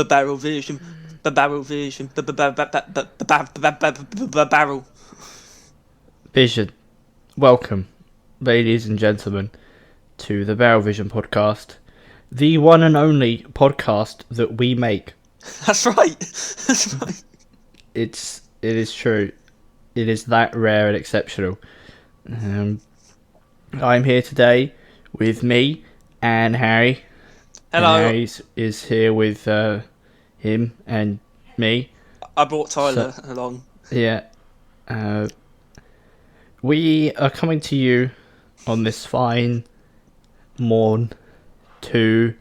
the barrel version, the barrel version, the barrel Vision. Welcome, ladies and gentlemen, to the Barrel Vision podcast, the one and only podcast that we make. That's right. That's right. It is true. It is that rare and exceptional. I'm here today with me and Harry. Hello. And Harry is here with him and me. I brought Tyler along. Yeah. We are coming to you on this fine morn to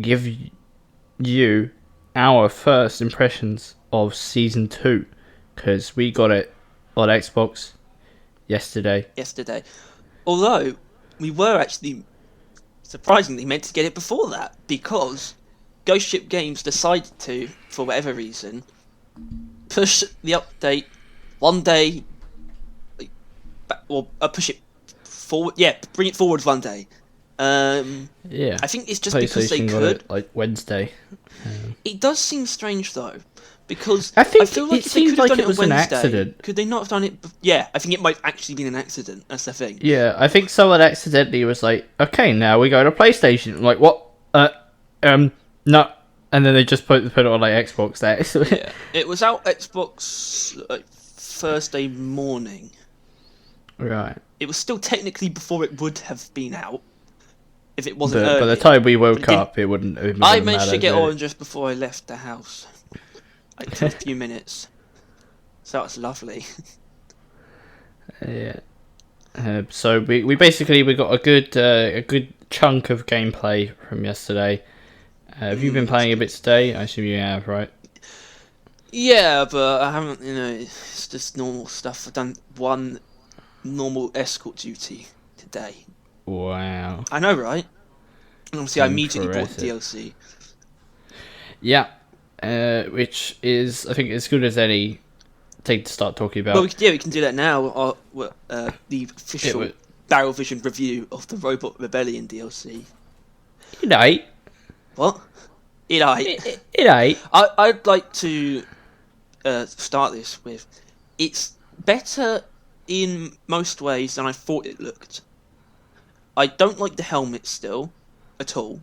give you our first impressions of Season 2, because we got it on Xbox yesterday. Although, we were actually surprisingly meant to get it before that, because Ghost Ship Games decided to, for whatever reason, push the update one day, or push it forward. Yeah, bring it forward one day. Yeah, I think it's just because they got could. it, like Wednesday. It does seem strange though, because I think feel like it if they seems could have like done it was on an Wednesday, accident. could they not have done it? Yeah, I think it might have actually been an accident. That's the thing. Yeah, I think someone accidentally was like, "Okay, now we go to PlayStation." I'm like, what? No. And then they just put it on like Xbox there. Yeah, it was out Xbox like, Thursday morning. Right. It was still technically before it would have been out, if it wasn't early. By the time we woke up, it wouldn't have I managed to get on just before I left the house. Like, for a few minutes. So that's lovely. Yeah. So we basically got a good chunk of gameplay from yesterday. Have you been playing a bit today? I assume you have, right? Yeah, but I haven't. It's just normal stuff. I've done one normal escort duty today. Wow. I know, right? And obviously, I immediately bought the Impressive. DLC. Yeah. Which is, I think, as good as any thing to start talking about. Well, we can do that now. The official Barrel Vision review of the Robot Rebellion DLC. It ain't. What? It ain't. I'd like to start this with, it's better in most ways than I thought it looked. I don't like the helmet still, at all.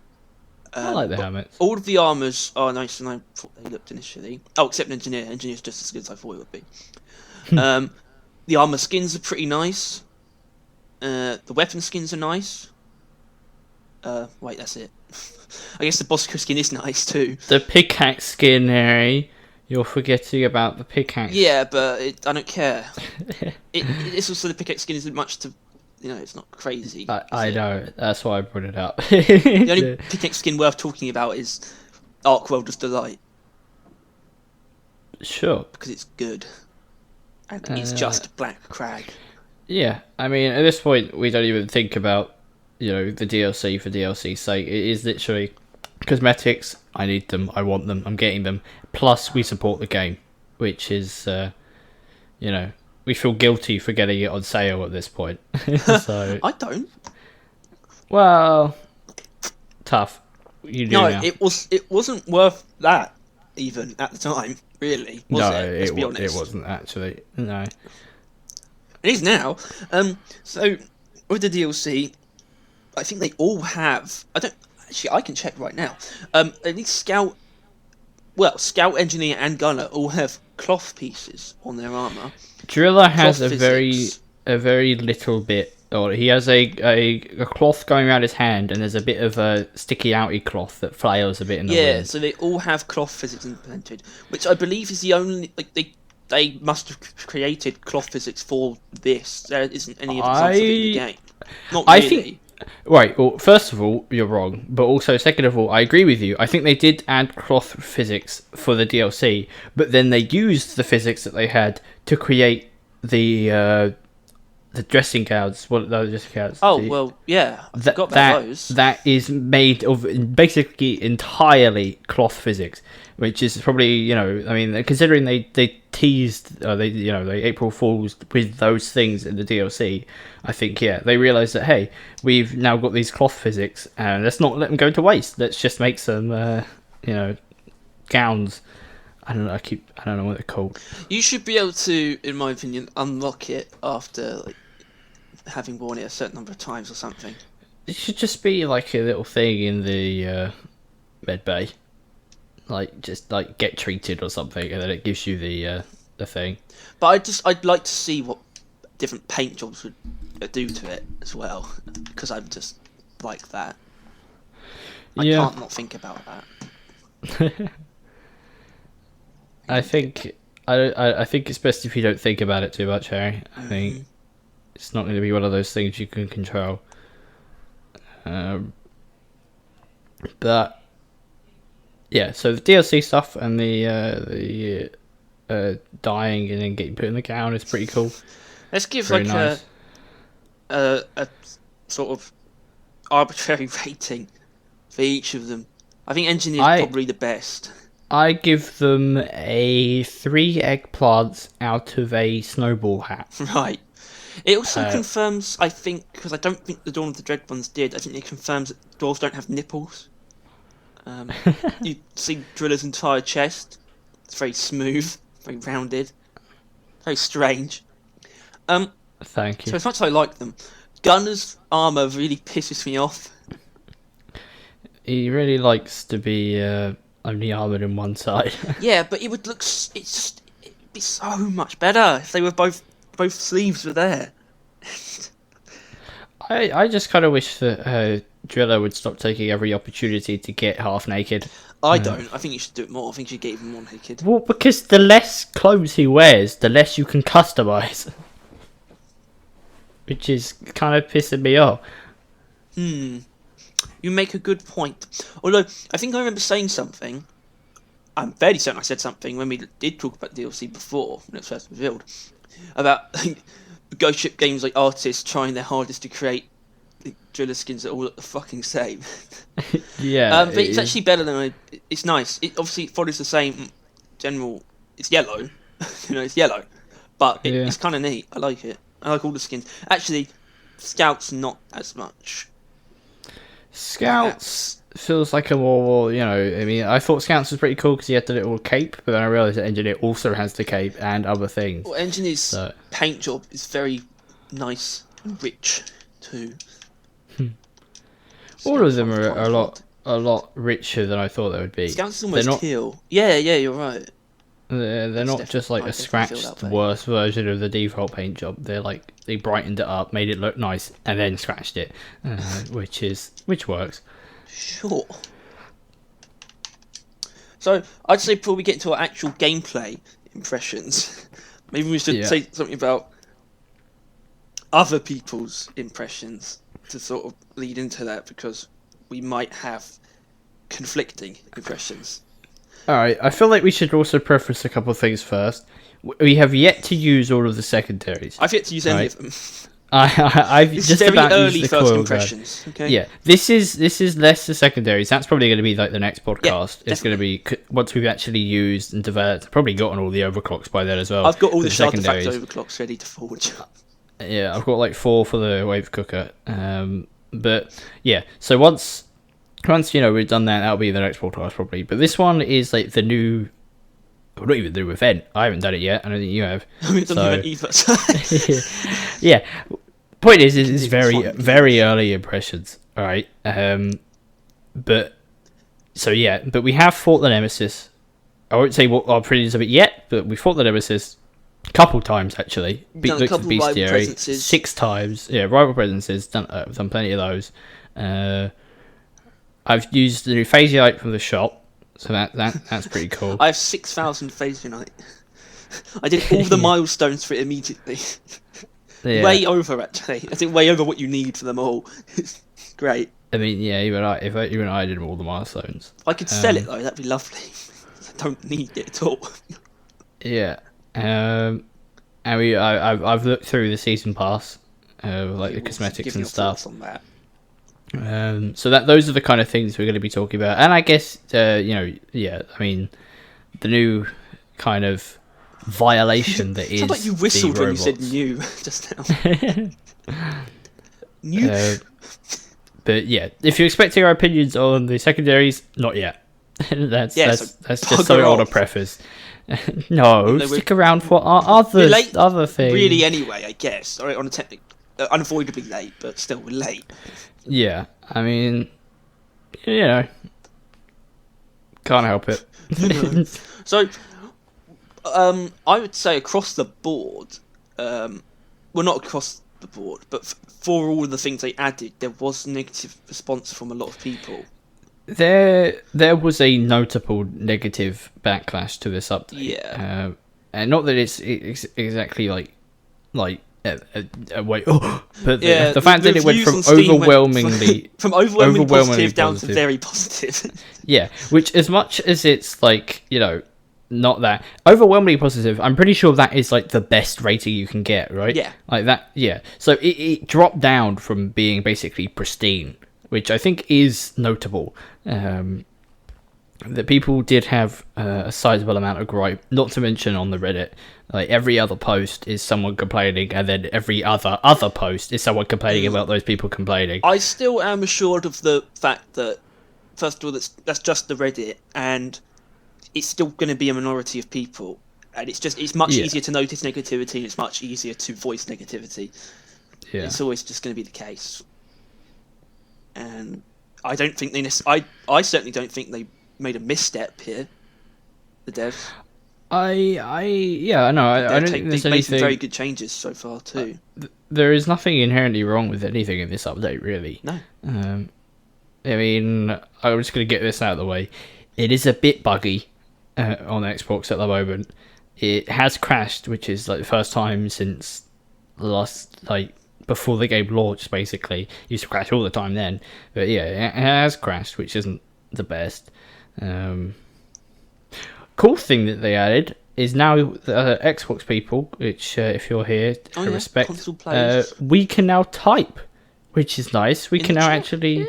I like the helmets. All of the armours are nicer than I thought they looked initially. Oh, except Engineer. Engineer's just as good as I thought it would be. The armour skins are pretty nice. The weapon skins are nice. Wait, that's it. I guess the Bosco skin is nice too. The pickaxe skin, Harry. You're forgetting about the pickaxe. Yeah, but I don't care. It's also the pickaxe skin isn't much to, it's not crazy. I know. That's why I brought it up. The only pickaxe skin worth talking about is Arc Welder's Delight. Sure. Because it's good. And it's just black crag. Yeah, I mean, at this point, we don't even think about, the DLC for DLC's sake. It is literally cosmetics. I need them. I want them. I'm getting them. Plus, we support the game, which is, we feel guilty for getting it on sale at this point. So I don't. Well, tough. You do now. It wasn't worth that even at the time. Really, was it? Let's be honest. It wasn't actually. No. It is now. So with the DLC, I think they all have. I can check right now. At least Scout, Engineer, and Gunner all have cloth pieces on their armor. Driller has Cloth a very little bit. Or he has a cloth going around his hand, and there's a bit of a sticky outy cloth that flails a bit in the wind. Yeah, so they all have cloth physics implemented, which I believe is the only. They must have created cloth physics for this. There isn't any examples of it in the game. Not really. I think. Right, well, first of all, you're wrong, but also, second of all, I agree with you. I think they did add cloth physics for the DLC, but then they used the physics that they had to create the dressing gowns. What are those dressing gowns? Well, yeah, I forgot about those. That is made of basically entirely cloth physics, which is probably, considering they teased, they April Fools with those things in the DLC, I think, they realised that, hey, we've now got these cloth physics, and let's not let them go to waste. Let's just make some, gowns. I don't know. I don't know what they're called. You should be able to, in my opinion, unlock it after like having worn it a certain number of times or something. It should just be like a little thing in the med bay, like just like get treated or something, and then it gives you the thing. But I'd like to see what different paint jobs would do to it as well, because I'm just like that. I can't not think about that. I think it's best if you don't think about it too much, Harry. I think it's not going to be one of those things you can control. But yeah, so the DLC stuff and the dying and then getting put in the gown is pretty cool. Let's give Very like nice. a sort of arbitrary rating for each of them. I think engineer's probably the best. I give them a 3 eggplants out of a snowball hat. Right. It also confirms, I think, because I don't think the Dawn of the Dread ones did, I think it confirms that dwarves don't have nipples. You see Driller's entire chest. It's very smooth, very rounded, very strange. Thank you. So as much as I like them, Gunner's armour really pisses me off. He really likes to be only armoured in one side. Yeah, but it would look... it'd be so much better if they were both sleeves were there. I just kind of wish that Driller would stop taking every opportunity to get half naked. I don't. I think you should do it more. I think you should get even more naked. Well, because the less clothes he wears, the less you can customise. Which is kind of pissing me off. You make a good point. Although, I think I remember saying something. I'm fairly certain I said something when we did talk about DLC before, when it was first revealed, about Ghost Ship Games like artists trying their hardest to create the Driller skins that all look the fucking same. Yeah. But it's actually better than it's nice. It obviously follows the same general. It's yellow, it's yellow, but it's kind of neat. I like it. I like all the skins. Actually, Scouts not as much. Scouts feels like a more, I mean, I thought Scouts was pretty cool because he had the little cape, but then I realised that Engineer also has the cape and other things. Well, Engineer's paint job is very nice and rich too. All of them are a lot richer than I thought they would be. Scouts is almost teal. Yeah, you're right. They're not just like a scratched, worse version of the default paint job. They're like they brightened it up, made it look nice, and then scratched it, which works. Sure. So I'd say before we get into our actual gameplay impressions, maybe we should say something about other people's impressions to sort of lead into that, because we might have conflicting impressions. Alright, I feel like we should also preface a couple of things first. We have yet to use all of the secondaries. I've yet to use any of them. I've this just is very about early used the first coil impressions. Okay. Yeah, this is less the secondaries. That's probably going to be like the next podcast. Yeah, it's going to be once we've actually used and developed. Probably gotten all the overclocks by then as well. I've got all the secondaries. Artifact overclocks ready to forge. Yeah, I've got like 4 for the wave cooker. But yeah, so once we've done that, that'll be the next podcast probably. But this one is like the new, well, not even the new event. I haven't done it yet. I don't think you have. I haven't done it either. Yeah. Point is, it's very early impressions. All right. But we have fought the Nemesis. I won't say what our opinions of it yet, but we fought the Nemesis a couple times actually. Done a couple of rival presences. 6 times. Yeah, rival presences. Done plenty of those. I've used the new Phasianite from the shop, so that's pretty cool. I have 6,000 Phasianite. I did all the milestones for it immediately. Yeah. Way over, actually. I think way over what you need for them all. It's great. I mean, yeah, even I did all the milestones. If I could sell it though, that'd be lovely. I don't need it at all. Yeah. And I've looked through the season pass, like the cosmetics and stuff. On that. So those are the kind of things we're going to be talking about, and I guess I mean, the new kind of violation that is. Sounds like you whistled when you said "new" just now. New. But yeah, if you're expecting our opinions on the secondaries, not yet. that's Yeah, that's so that's just bugger something I want off. to preface. No, No, stick around for our other We're late, other thing. really. Anyway, I guess. Sorry, on a unavoidably late, but still we're late. Yeah, I mean, can't help it. So, I would say across the board, well, not across the board, but for all the things they added, there was negative response from a lot of people. There was a notable negative backlash to this update. Yeah. And not that it's exactly like wait, but Yeah, the fact that it went reviews from on Steam overwhelmingly from overwhelmingly positive down to positive. very positive. Yeah, which as much as it's like, not that overwhelmingly positive, I'm pretty sure that is like the best rating you can get, right? Yeah. Like that, yeah. So it dropped down from being basically pristine, which I think is notable. That people did have a sizable amount of gripe, not to mention on the Reddit, like every other post is someone complaining, and then every other post is someone complaining about those people complaining. I still am assured of the fact that, first of all, that's just the Reddit, and it's still going to be a minority of people, and it's much easier to notice negativity, and it's much easier to voice negativity. Yeah. It's always just going to be the case, and I don't think I certainly don't think they made a misstep here. The devs. I don't think there's they've made some anything. very good changes so far too. There is nothing inherently wrong with anything in this update, really. No. I mean, I'm just going to get this out of the way. It is a bit buggy on Xbox at the moment. It has crashed, which is like the first time since the last, like, before the game launched, basically. It used to crash all the time then. But yeah, it has crashed, which isn't the best. Cool thing that they added is now Xbox people, which if you're here, I respect, console players. we can now type, which is nice. We In can the now chat, actually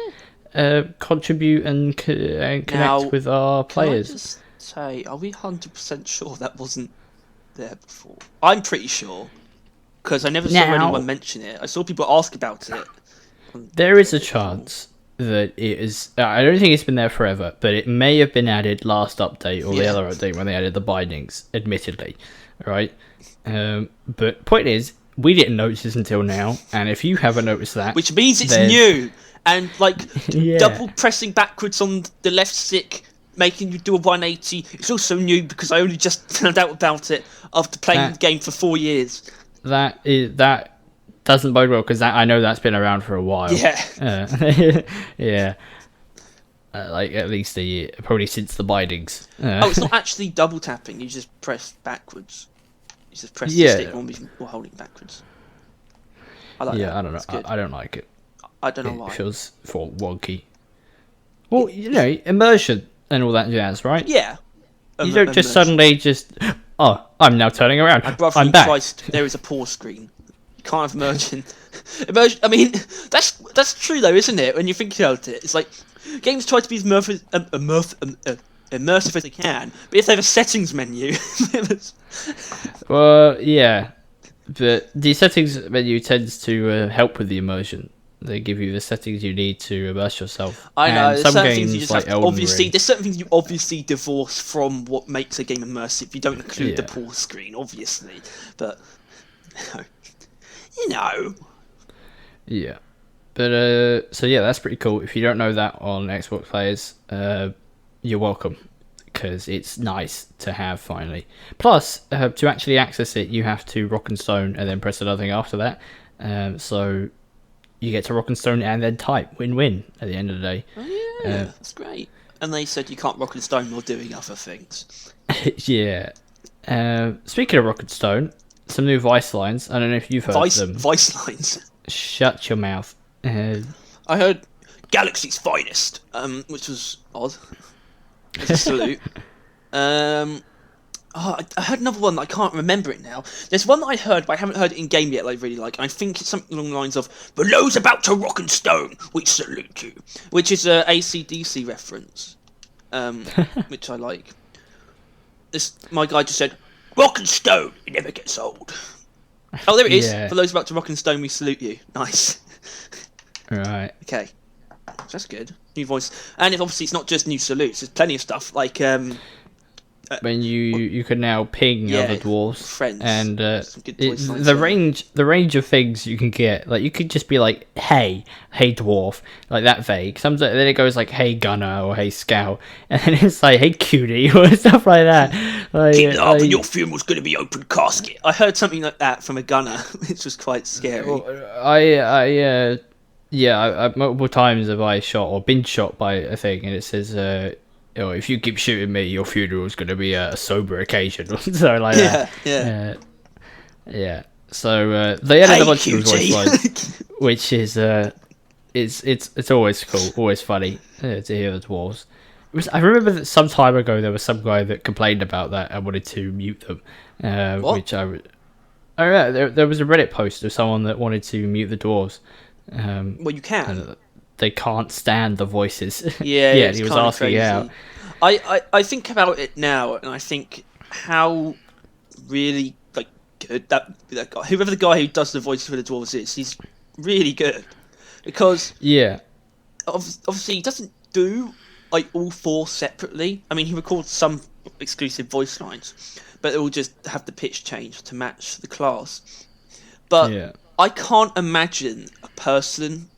contribute and connect Now, with our Can I players. just say, are we 100% sure that wasn't there before? I'm pretty sure, because I never saw Now- anyone mention it. I saw people ask about it. There is a chance that it is. I don't think it's been there forever, but it may have been added last update or the Yeah. other update when they added the bindings. Admittedly, right? But point is, we didn't notice this until now, and if you haven't noticed that, Which means it's then- new. And, like, Yeah. double pressing backwards on the left stick, making you do a 180, it's also new because I only just found out about it after playing the game for 4 years. that doesn't bode well, because I know that's been around for a while. Yeah. Yeah. Like at least a year, probably since the bindings. Oh, it's not actually double tapping, you just press backwards. You just press Yeah. the stick while holding backwards. I like that. I don't know. It's good. I don't like it. I don't know It why. feels wonky. Well, immersion and all that jazz, right? Yeah. You don't just suddenly I'm now turning around. Brother I'm in back. Christ, there is a pause screen. You can't have immersion. Immersion. I mean, that's true though, isn't it? When you think about it, it's like games try to be as immersive as they can, but if they have a settings menu, Well, yeah, but the settings menu tends to help with the immersion. They give you the settings you need to immerse yourself. I know. And There's some certain games things you just like have to Elden obviously. Ring- There's certain things you obviously divorce from what makes a game immersive. You don't include the Yeah. pause screen, obviously, but you know. Yeah. But so yeah, that's pretty cool. If you don't know that on Xbox players, you're welcome, because it's nice to have finally. Plus, to actually access it, you have to rock and stone and then press another thing after that. So you get to rock and stone and then type. Win-win at the end of the day. Oh yeah, that's great. And they said you can't rock and stone while doing other things. Yeah. Speaking of rock and stone, some new Vice lines. I don't know if you've heard them. Vice lines. Shut your mouth. I heard Galaxy's finest, which was odd. As a salute. I heard another one that I can't remember it now. There's one that I heard, but I haven't heard it in game yet. That I really like. I think it's something along the lines of "Below's about to rock and stone. We salute you," which is a AC/DC reference, which I like. My guy just said, "Rock and stone. It never gets old." Oh, there it is. Yeah. For those about to rock and stone, we salute you. Nice. Right. Okay. That's good. New voice, and obviously it's not just new salutes. There's plenty of stuff like when you can now ping other dwarves, friends, and some good voice lines the there. range of things you can get, like you could just be like, hey dwarf, like that vague. Sometimes then it goes like, hey gunner, or hey scout, and then it's like, hey cutie, or stuff like that. Like, Keep it up, and your funeral's going to be open casket. I heard something like that from a gunner, which was quite scary. I multiple times have I shot or been shot by a thing, and it says, if you keep shooting me, your funeral is going to be a sober occasion, or something like that. Yeah. So they added a bunch of voice lines, which is it's always cool, always funny to hear the dwarves. I remember that some time ago there was some guy that complained about that and wanted to mute them, which I there was a Reddit post of someone that wanted to mute the dwarves. Well, you can. They can't stand the voices. Yeah, he was asking crazy. out. I think about it now, and I think how really good that guy, whoever the guy who does the voices for the dwarves is, he's really good because obviously he doesn't do like all four separately. I mean, he records some exclusive voice lines, but it will just have the pitch change to match the class. But I can't imagine a person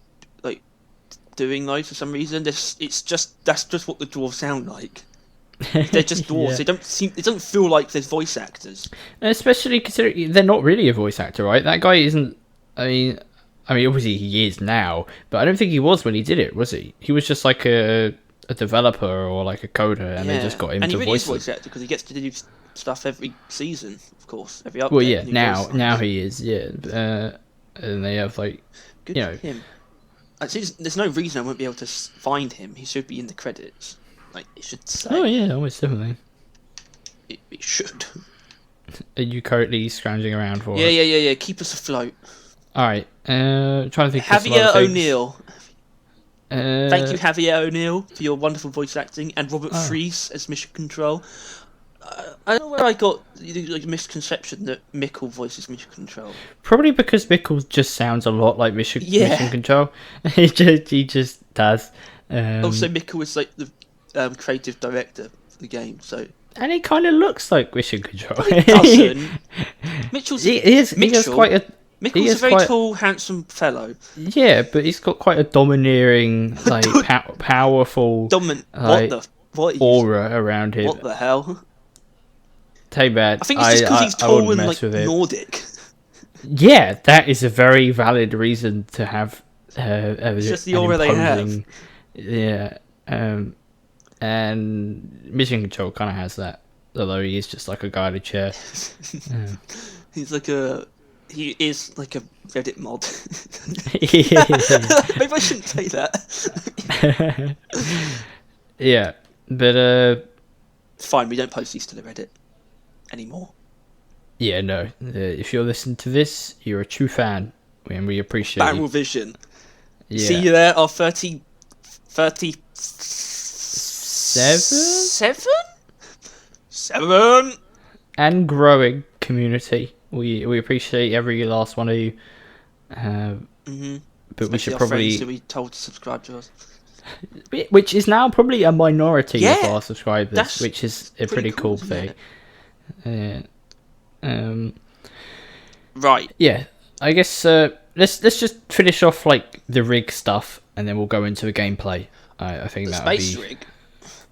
doing those for some reason. That's just what the dwarves sound like. They're just dwarves. They don't feel like they're voice actors. Especially considering they're not really a voice actor, right? That guy isn't. I mean, obviously he is now, but I don't think he was when he did it, was he? He was just like a developer or like a coder, and they just got him to and he really voice is a voice actor because he gets to do stuff every season, of course, every update. Well, yeah, now he is, and they have good for him. There's no reason I won't be able to find him. He should be in the credits. Like, it should say. Oh, yeah, almost definitely. It should. Are you currently scrounging around for it? Yeah. Keep us afloat. Alright, trying to think Javier O'Neill. Thank you, Uh, Javier O'Neill, for your wonderful voice acting, and Robert Fries as Mission Control. I don't know where I got the misconception that Mickle voices Mission Control. Probably because Mickle just sounds a lot like Mission Control. he just does. Also, Mickle is like the creative director for the game, so. And he kind of looks like Mission Control. He doesn't. Mitchell's. He is quite a. Mickle's a very tall, handsome fellow. Yeah, but he's got quite a domineering, like powerful, what aura around him. What the hell? Too bad. I think it's just because he's tall and like Nordic. Yeah, that is a very valid reason to have. It's just the aura they have. Yeah, and Mission Control kind of has that, although he is just like a guy in a chair. He is like a Reddit mod. Yeah. Maybe I shouldn't say that. Yeah, but fine, we don't post these to the Reddit anymore. Yeah, no. If you're listening to this, you're a true fan, and we appreciate Barrel Vision. Yeah. See you there, our 37? And growing community. We appreciate every last one of you. But Especially we should our probably. friends who we told to subscribe to us. Which is now probably a minority of our subscribers, which is a pretty cool thing. Right. Yeah, I guess let's just finish off like the rig stuff, and then we'll go into the gameplay. I think that would be space rig,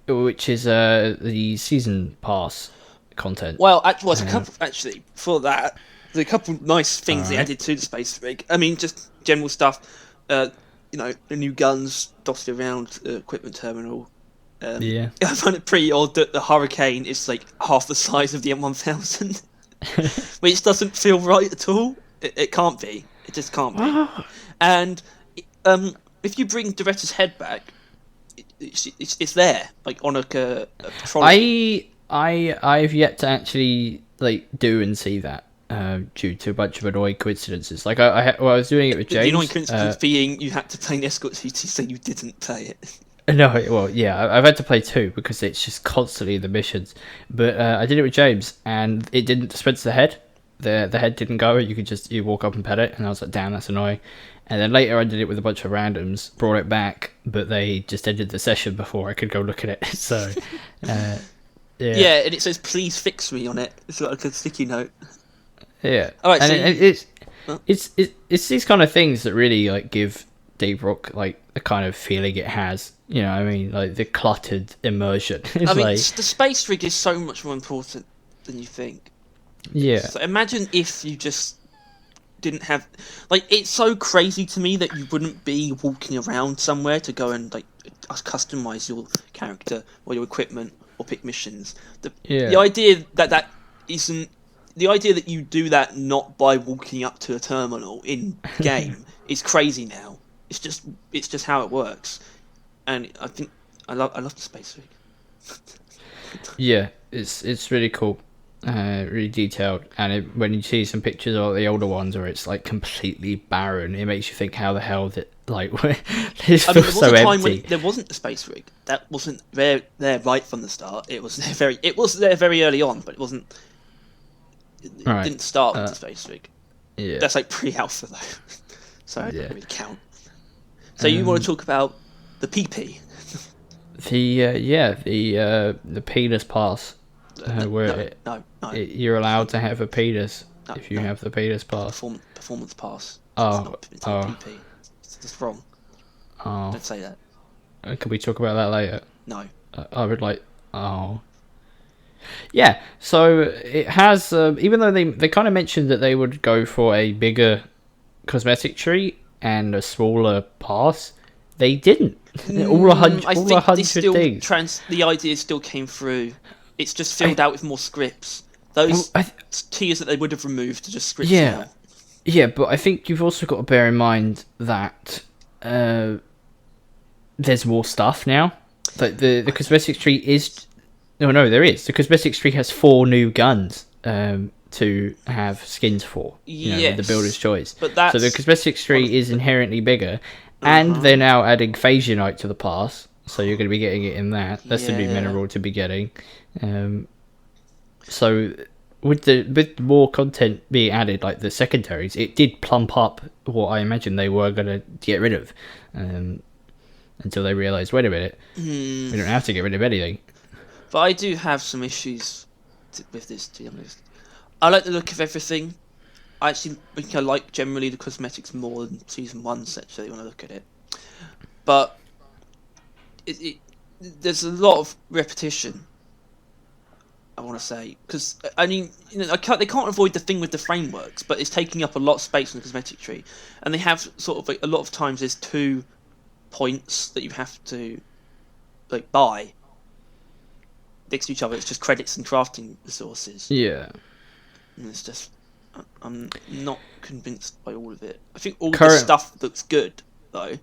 which is the season pass content. Well, actually, for that, there's a couple nice things they added to the space rig. I mean, just general stuff. The new guns dotted around the equipment terminal. I find it pretty odd that the Hurricane is like half the size of the M1000, which doesn't feel right at all. It can't be. It just can't be. And if you bring Doretta's head back, it's there, like on a trolley. I've yet to actually like do and see that. Due to a bunch of annoying coincidences. Like I was doing it with James. The annoying coincidence being you had to play an escort duty, so you didn't play it. No, well, yeah, I've had to play 2 because it's just constantly the missions. But I did it with James, and it didn't dispense the head. the head didn't go. You walk up and pet it, and I was like, damn, that's annoying. And then later I did it with a bunch of randoms, brought it back, but they just ended the session before I could go look at it. So, yeah. Yeah, and it says "Please fix me" on it. It's like a sticky note. Yeah. All right, and so it's these kind of things that really like give Deep Rock like the kind of feeling it has. You know, what I mean, like the cluttered immersion. I mean, like, the space rig is so much more important than you think. yeah. So imagine if you just didn't have, like, it's so crazy to me that you wouldn't be walking around somewhere to go and like customize your character or your equipment or pick missions. The idea that isn't the idea that you do that not by walking up to a terminal in game is crazy now. It's just how it works, and I think I love the space rig. Yeah, it's really cool, really detailed, and when you see some pictures of the older ones where it's like completely barren, it makes you think, how the hell did like this feels There was so a time empty. when there wasn't a space rig. That wasn't there right from the start. It was there very early on, but it wasn't. It didn't start with the space rig. Yeah, That's like pre-alpha though, so it doesn't really count. So you want to talk about the PP? the penis pass, where No. you're allowed to have a penis if you have the penis pass. Performance pass. Oh, it's not PP. It's just wrong. Oh. Don't say that. Can we talk about that later? No. I would like. Oh. Yeah, so it has, even though they kind of mentioned that they would go for a bigger cosmetic tree and a smaller pass, they didn't. all a hundred things. The idea still came through. It's just filled out with more scripts. Those tiers that they would have removed are just scripts now. Yeah, but I think you've also got to bear in mind that there's more stuff now. Like the cosmetic tree is... No, there is. The cosmetic tree has 4 new guns to have skins for. The builder's choice. But that's... So the cosmetic tree is inherently bigger, and they're now adding Phasionite to the pass, so you're going to be getting it in that. That's the new mineral to be getting. So with more content being added, like the secondaries, it did plump up what I imagined they were going to get rid of, until they realised, wait a minute, we don't have to get rid of anything. But I do have some issues with this, to be honest. I like the look of everything. I think I like generally the cosmetics more than Season 1 actually when I look at it. But there's a lot of repetition, I want to say. Because, I mean, they can't avoid the thing with the frameworks, but it's taking up a lot of space in the cosmetic tree. And they have sort of, like, a lot of times there's 2 points that you have to, like, buy next to each other. It's just credits and crafting resources. Yeah. And it's just, I'm not convinced by all of it. I think all the stuff looks good, though.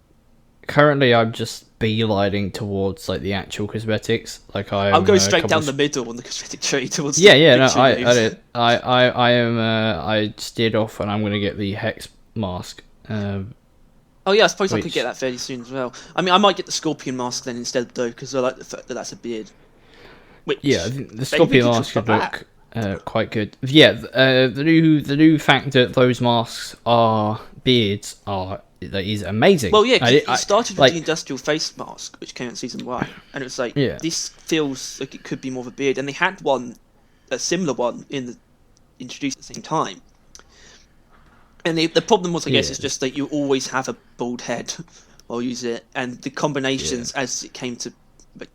Currently, I'm just beelining towards like the actual cosmetics. Like I'll go straight down the middle on the cosmetic tree towards. I steered off, and I'm going to get the hex mask. Oh yeah, I suppose I could get that fairly soon as well. I mean, I might get the scorpion mask then instead, though, because I like the fact that that's a beard. I think the scorpion mask should look quite good. Yeah, the new fact that those masks are beards that is amazing. Well, yeah, it started with the industrial face mask, which came in Season 1, and it was like, this feels like it could be more of a beard, and they had a similar one introduced at the same time. And the problem was, I guess, is just that you always have a bald head while you use it, and the combinations as it came to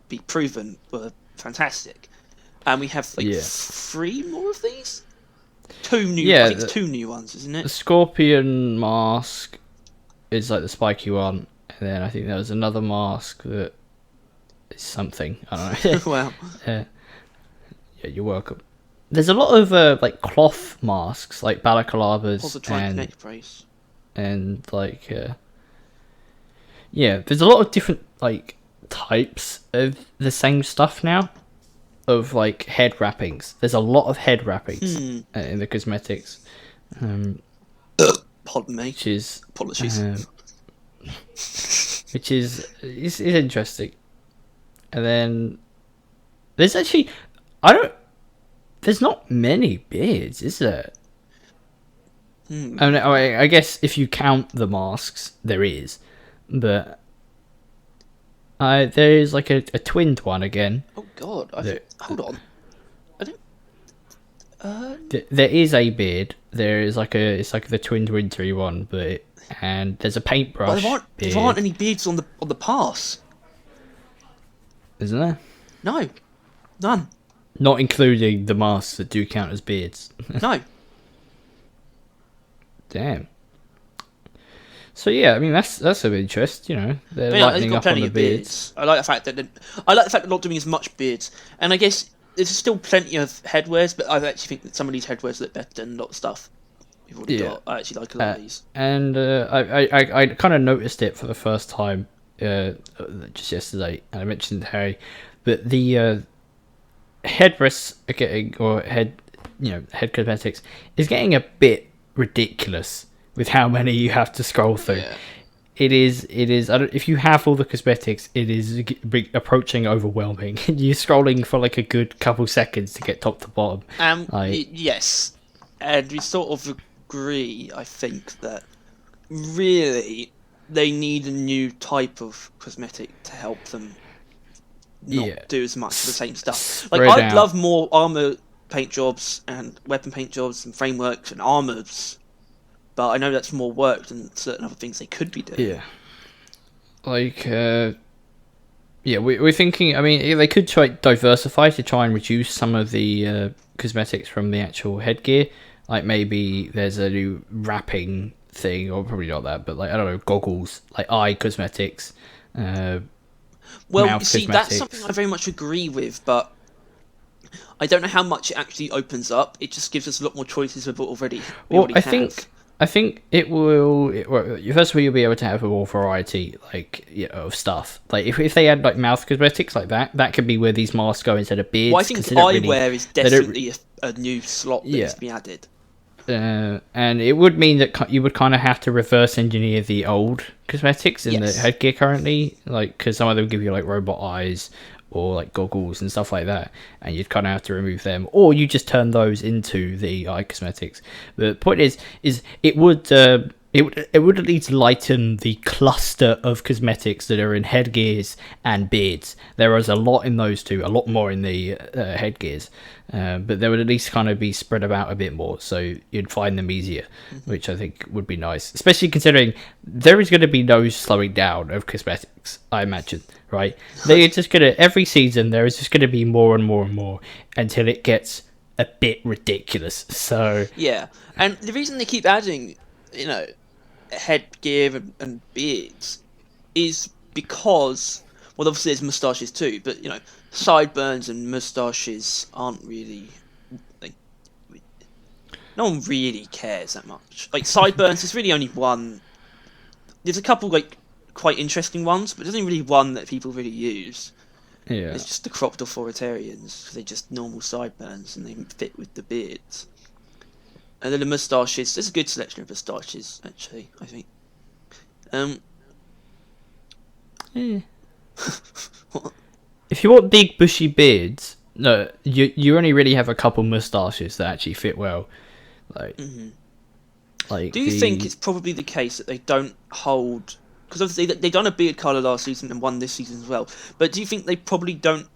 be proven were fantastic. And we have 3 more of these. 2 new. I think it's 2 new ones, isn't it? The scorpion mask is like the spiky one, and then I think there was another mask that is something. I don't know. Wow. Yeah, you're welcome. There's a lot of like cloth masks, like balaclavas and like there's a lot of different like types of the same stuff now, of like head wrappings. There's a lot of head wrappings in the cosmetics. Pardon me. Which is apologies. Which is interesting. And then there's actually there's not many beards, is there? I guess if you count the masks, there is, but there is like a twinned one again. Oh God! Hold on. I don't. There is a beard. There is it's like the twinned wintry one, and there's a paintbrush. But there aren't any beards on the pass. Isn't there? No, none. Not including the masks that do count as beards. No. Damn. So yeah, I mean that's of interest. You know, they're lightening up on the beards. I like the fact that they're not doing as much beards, and I guess there's still plenty of headwears, but I actually think that some of these headwears look better than a lot of stuff we've already got. I actually like a lot of these. And I kind of noticed it for the first time just yesterday, and I mentioned to Harry that the headrest are getting, or head cosmetics is getting a bit ridiculous with how many you have to scroll through. Yeah. It is. If you have all the cosmetics, it is approaching overwhelming. You're scrolling for like a good couple seconds to get top to bottom. Yes, and we sort of agree. I think that really they need a new type of cosmetic to help them not do as much of the same stuff. Like I'd love more armor paint jobs and weapon paint jobs and frameworks and armors. But I know that's more work than certain other things they could be doing. Yeah. Like, we're thinking, I mean, they could diversify to try and reduce some of the cosmetics from the actual headgear. Like, maybe there's a new wrapping thing, or probably not that, but, like, I don't know, goggles, like eye cosmetics, well, mouth see, cosmetics. That's something I very much agree with, but I don't know how much it actually opens up. It just gives us a lot more choices with what we already have. I think it will. First of all, you'll be able to have a more variety, like of stuff. Like if they had like mouth cosmetics like that could be where these masks go instead of beards. Well, I think eyewear is definitely a new slot that needs to be added. And it would mean that you would kind of have to reverse engineer the old cosmetics in the headgear currently, like because some of them give you like robot eyes or like goggles and stuff like that, and you'd kind of have to remove them, or you just turn those into the eye cosmetics. The point is it would at least lighten the cluster of cosmetics that are in headgears and beards. There is a lot in those two, a lot more in the headgears, but they would at least kind of be spread about a bit more, so you'd find them easier, which I think would be nice, especially considering there is going to be no slowing down of cosmetics, I imagine, right? They're just going to, every season there is just going to be more and more and more until it gets a bit ridiculous. So yeah, and the reason they keep adding, headgear and beards is because, well, obviously there's moustaches too, but sideburns and moustaches aren't really no one really cares that much. Like sideburns, there's really only one. There's a couple like quite interesting ones, but there's only really one that people really use. Yeah, it's just the cropped authoritarians. They're just normal sideburns and they fit with the beards. And then the moustaches, there's a good selection of moustaches, actually, I think. What? If you want big bushy beards, no, you only really have a couple moustaches that actually fit well. Like, do you think it's probably the case that they don't hold? Because obviously they done a beard colour last season and one this season as well. But do you think they probably don't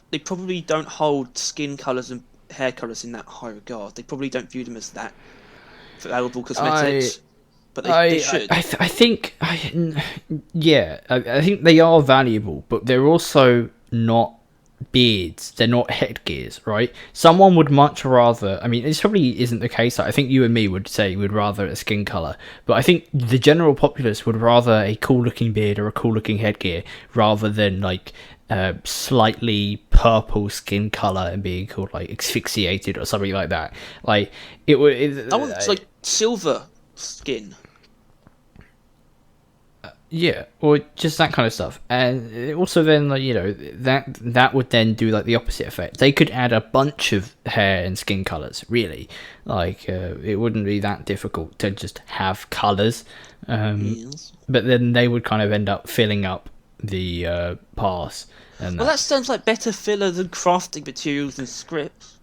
hold skin colours and hair colours in that high regard? They probably don't view them as that valuable cosmetics. But they should. I think they are valuable, but they're also not beards. They're not headgears, right? Someone would much rather. I mean, this probably isn't the case. I think you and me would say we'd rather a skin color, but I think the general populace would rather a cool-looking beard or a cool-looking headgear rather than like slightly purple skin color and being called like asphyxiated or something like that. Like it would. I want like silver skin. Yeah, or just that kind of stuff. And also then, like, that would then do like the opposite effect. They could add a bunch of hair and skin colors, really. Like, it wouldn't be that difficult to just have colors. Yes. But then they would kind of end up filling up the pass. And that sounds like better filler than crafting materials and scripts.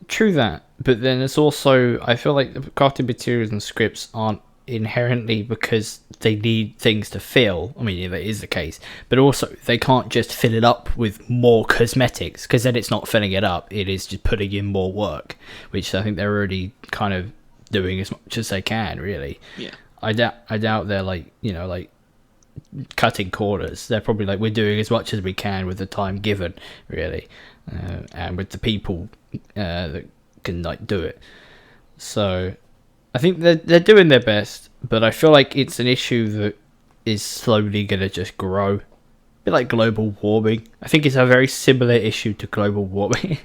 True that, but then it's also, I feel like the crafting materials and scripts aren't inherently because they need things to fill. I mean, yeah, that is the case, but also they can't just fill it up with more cosmetics, because then it's not filling it up, it is just putting in more work, which I think they're already kind of doing as much as they can, really. Yeah. I doubt they're like, like cutting corners. They're probably like, we're doing as much as we can with the time given, really, and with the people that can like do it. So I think they're doing their best, but I feel like it's an issue that is slowly gonna just grow. A bit like global warming. I think it's a very similar issue to global warming.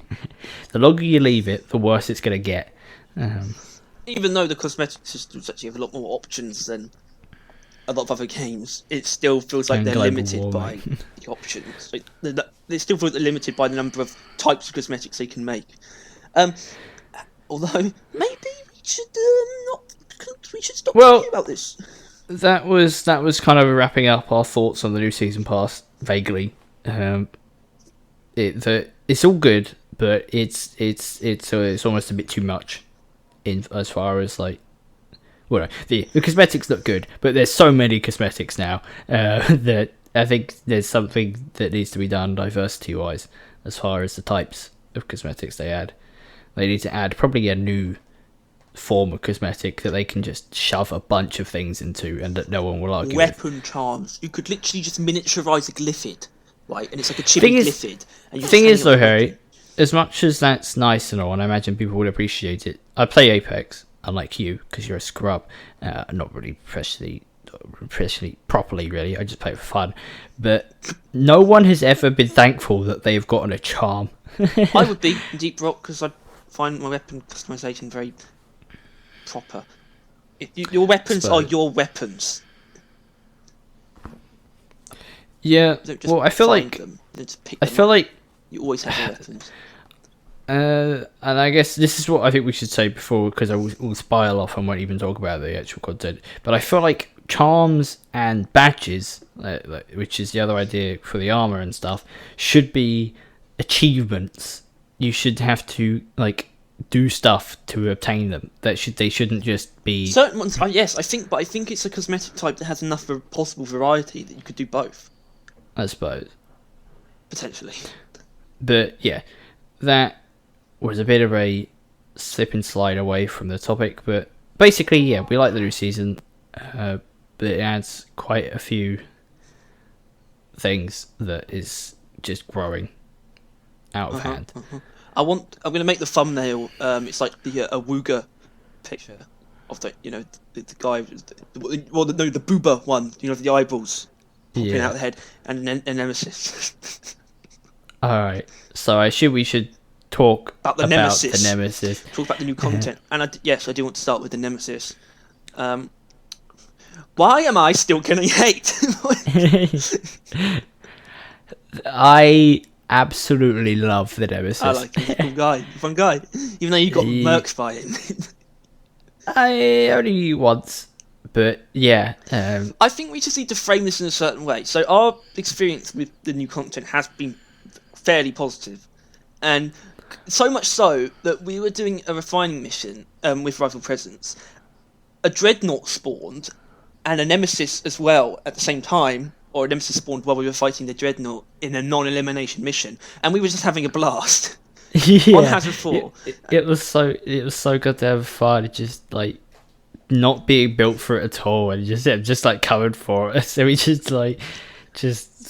The longer you leave it, the worse it's gonna get. Even though the cosmetic systems actually have a lot more options than a lot of other games, it still feels like And they're global limited by warming. the options. Like, they still feel they're limited by the number of types of cosmetics they can make. Although maybe we should stop talking about this. That was kind of wrapping up our thoughts on the new season pass vaguely. It's all good, but it's almost a bit too much. In as far as like, well, the cosmetics look good, but there's so many cosmetics now that I think there's something that needs to be done diversity wise as far as the types of cosmetics they add. They need to add probably a new form of cosmetic that they can just shove a bunch of things into and that no one will argue with. Weapon charms. You could literally just miniaturize a glyphid, right? And it's like a chibi glyphid. And Thing is though, Harry, as much as that's nice and all, and I imagine people would appreciate it, I play Apex, unlike you, because you're a scrub. Not really professionally, properly, really. I just play it for fun. But no one has ever been thankful that they've gotten a charm. I would be in Deep Rock because I find my weapon customization very proper. Your weapons are your weapons. Yeah. Don't just Well, I feel find like them, just pick I them feel up. like. You always have your weapons. And I guess this is what I think we should say before, because I will spile off and won't even talk about the actual content. But I feel like charms and badges, which is the other idea for the armor and stuff, should be achievements. You should have to like do stuff to obtain them. They shouldn't just be Certain ones, yes, I think it's a cosmetic type that has enough of a possible variety that you could do both, I suppose. potentially. But yeah, that was a bit of a slip and slide away from the topic. But basically, yeah, we like the new season, but it adds quite a few things that is just growing out of hand. I'm going to make the thumbnail. It's like the Awuga picture of the the guy, the booba one. The eyeballs popping out of the head, and Nemesis. All right, so we should talk about the Nemesis. Talk about the new content, and I do want to start with the Nemesis. Why am I still getting hate? I absolutely love the Nemesis. I like him. He's a cool guy, fun guy. Even though you got murked by him. I only once, but yeah. I think we just need to frame this in a certain way. So our experience with the new content has been fairly positive, and so much so that we were doing a refining mission with Rival Presence. A Dreadnought spawned, and a Nemesis as well at the same time, or a Nemesis spawned while we were fighting the Dreadnought in a non-elimination mission, and we were just having a blast. On Hazard 4. It was so good to have fun. It just like not being built for it at all, and just like coming for it. So we just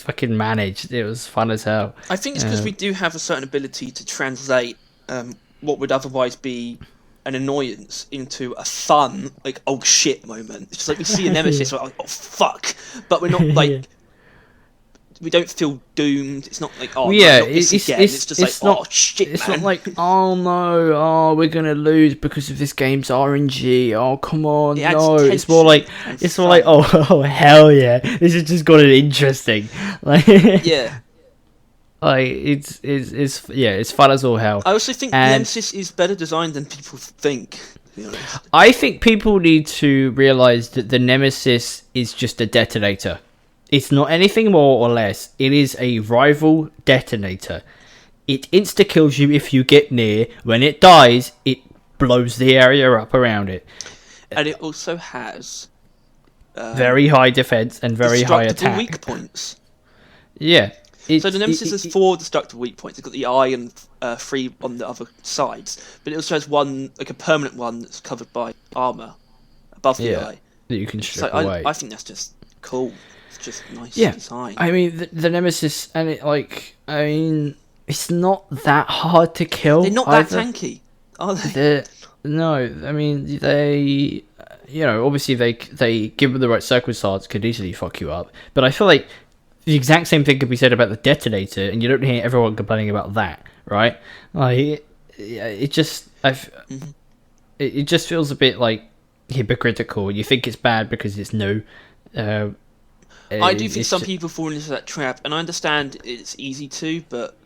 fucking managed. It was fun as hell. I think it's because we do have a certain ability to translate what would otherwise be an annoyance into a fun, like, oh shit moment. It's just like we see a Nemesis, we're like, oh fuck, but we're not like we don't feel doomed. It's not like, oh yeah, no, not this again. It's just like, not, oh shit, it's man. not like, oh no, we're gonna lose because of this game's RNG. Oh come on, no. It's more like oh hell yeah, this has just got it interesting. Like yeah. Like it's fun as all hell. I also think Nemesis is better designed than people think, to be honest. I think people need to realise that the Nemesis is just a detonator. It's not anything more or less. It is a rival detonator. it insta-kills you if you get near. When it dies, it blows the area up around it. And it also has Very high defense and very high attack. weak points. Yeah. So the Nemesis has 4 destructible weak points. It's got the eye and 3 on the other sides. But it also has one, like a permanent one, that's covered by armour above the eye. That you can strip away. I think that's just cool. It's just nice design. I mean, the Nemesis, and it's not that hard to kill. They're not that tanky, are they? No, I mean, they... obviously they given the right circumstance could easily fuck you up. But I feel like the exact same thing could be said about the detonator, and you don't hear everyone complaining about that, right? Like, it just feels a bit like hypocritical. You think it's bad because it's new. I do think some people fall into that trap, and I understand it's easy to, but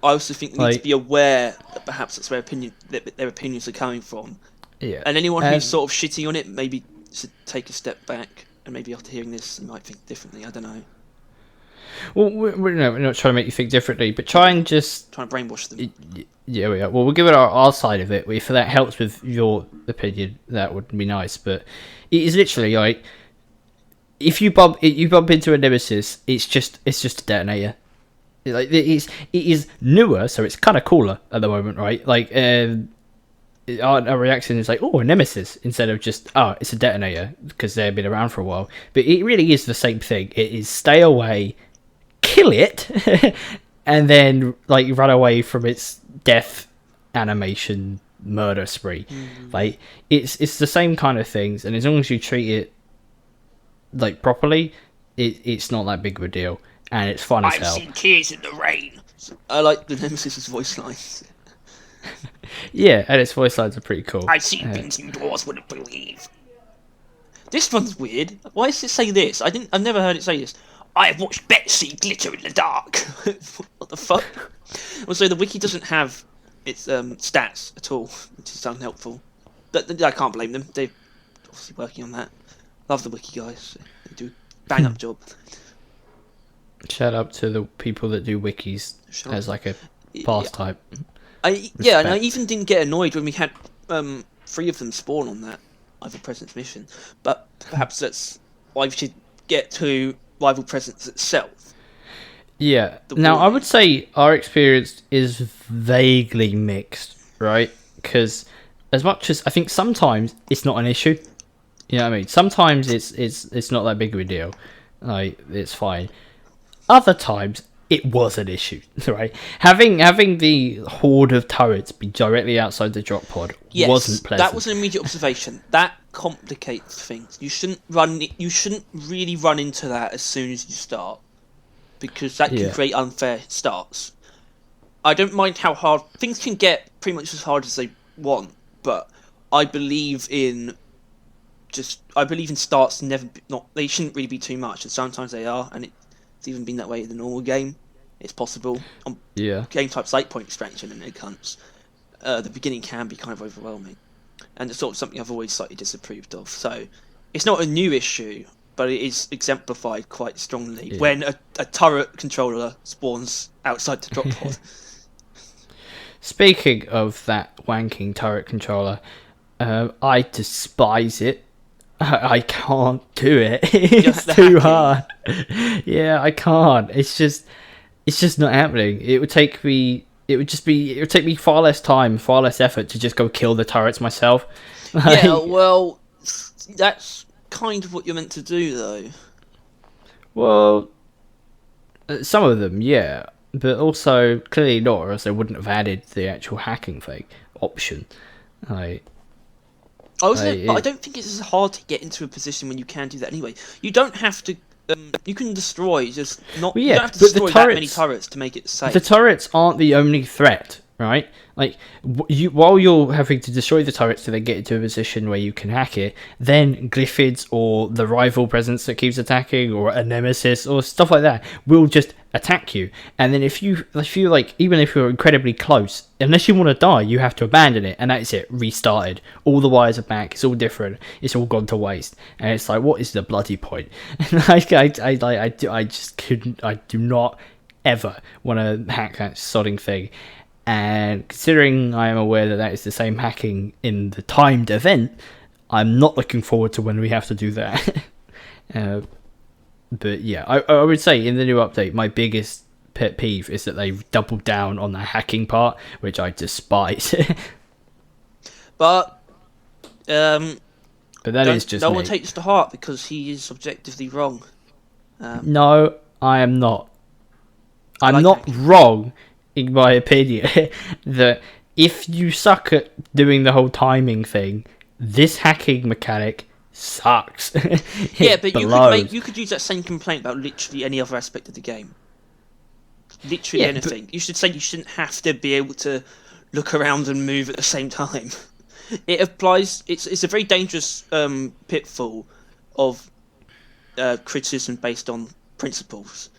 I also think they need to be aware that perhaps that's their opinions are coming from. Yeah. And anyone who's sort of shitting on it maybe should take a step back, and maybe after hearing this, they might think differently. I don't know. Well, we're not trying to make you think differently, but try and just... Trying to brainwash them. Yeah, we are. Well, we'll give it our side of it. If that helps with your opinion, that would be nice. But it is literally like... If you bump into a Nemesis, it's just a detonator. Like, it is newer, so it's kind of cooler at the moment, right? Like, our reaction is like, oh, a Nemesis, instead of just, oh, it's a detonator, because they've been around for a while. But it really is the same thing. It is stay away, kill it, and then like run away from its death animation murder spree. Like, it's the same kind of things, and as long as you treat it like properly, it's not that big of a deal, and it's fun as hell. I've seen tears in the rain. I like the Nemesis' voice lines. Yeah, and its voice lines are pretty cool. I've seen things you dwarves wouldn't believe. This one's weird. Why does it say this? I've never heard it say this. I have watched Betsy glitter in the dark. What the fuck? Also, the wiki doesn't have its stats at all, which is unhelpful. But I can't blame them. They're obviously working on that. Love the wiki guys. They do a bang up job. Shout out to the people that do wikis as like a pastime. And I even didn't get annoyed when we had 3 of them spawn on that rival presence mission. But perhaps that's why we should get to rival presence itself. Yeah. Now, I would say our experience is vaguely mixed, right? Because as much as I think sometimes it's not an issue. You know what I mean? Sometimes it's not that big of a deal. Like, it's fine. Other times it was an issue, right? Having the horde of turrets be directly outside the drop pod wasn't pleasant. That was an immediate observation. That complicates things. You shouldn't really run into that as soon as you start, because that can create unfair starts. I don't mind how hard things can get, pretty much as hard as they want, but I believe in starts they shouldn't really be too much, and sometimes they are, and it's even been that way in the normal game. It's possible on game types like point extraction and egg hunts. The beginning can be kind of overwhelming, and it's sort of something I've always slightly disapproved of. So it's not a new issue, but it is exemplified quite strongly when a turret controller spawns outside the drop pod. Speaking of that wanking turret controller, I despise it. I can't do it. It's too hard. Yeah, I can't. It's just not happening. It would take me far less time, far less effort to just go kill the turrets myself. Yeah, well, that's kind of what you're meant to do, though. Well, some of them, yeah, but also clearly not, or else they wouldn't have added the actual hacking thing option. But I don't think it's as hard to get into a position when you can do that anyway. You don't have to. You can destroy, you don't have to destroy that many turrets to make it safe. The turrets aren't the only threat, right? Like, while you're having to destroy the turrets to then get into a position where you can hack it, then Glyphids or the rival presence that keeps attacking, or a Nemesis or stuff like that, will just attack you. And then if you like, even if you're incredibly close, unless you want to die, you have to abandon it, and that's it, restarted. All the wires are back, it's all different, it's all gone to waste. And it's like, what is the bloody point? I just couldn't, I do not ever want to hack that sodding thing. And considering I am aware that is the same hacking in the timed event, I'm not looking forward to when we have to do that. But yeah, I would say in the new update, my biggest pet peeve is that they've doubled down on the hacking part, which I despise. But that is just no me. one takes to heart because he is objectively wrong. No, I am not. I'm like not hacking. wrong, in my opinion, that if you suck at doing the whole timing thing, this hacking mechanic sucks. Yeah, but blows. you could use that same complaint about literally any other aspect of the game. Literally Yeah, anything. You should say you shouldn't have to be able to look around and move at the same time. It applies. It's a very dangerous pitfall of criticism based on principles,